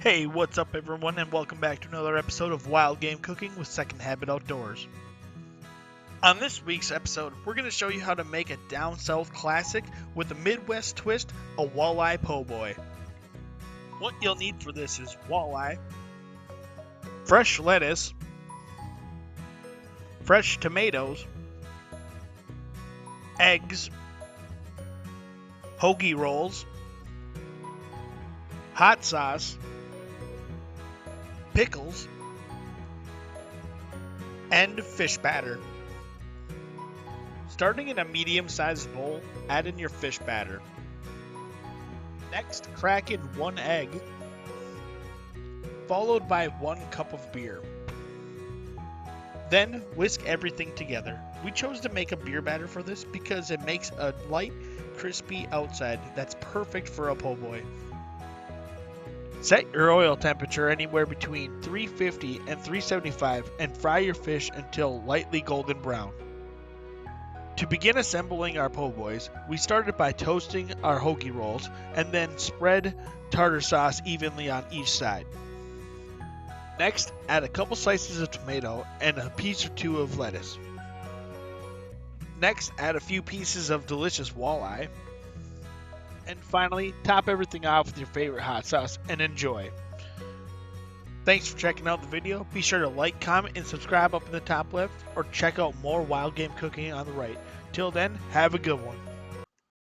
Hey, what's up everyone, and welcome back to another episode of Wild Game Cooking with Second Habit Outdoors. On this week's episode, we're going to show you how to make a down south classic with a Midwest twist, a Walleye Po'boy. What you'll need for this is walleye, fresh lettuce, fresh tomatoes, eggs, hoagie rolls, hot sauce, pickles, and fish batter. Starting in a medium-sized bowl, add in your fish batter. Next, crack in 1 egg, followed by 1 cup of beer. Then whisk everything together. We chose to make a beer batter for this because it makes a light, crispy outside that's perfect for a po' boy. Set your oil temperature anywhere between 350 and 375 and fry your fish until lightly golden brown. To begin assembling our po' boys, we started by toasting our hoagie rolls and then spread tartar sauce evenly on each side. Next, add a couple slices of tomato and a piece or 2 of lettuce. Next, add a few pieces of delicious walleye. And finally, top everything off with your favorite hot sauce and enjoy. Thanks for checking out the video. Be sure to like, comment, and subscribe up in the top left, or check out more wild game cooking on the right. Till then, have a good one.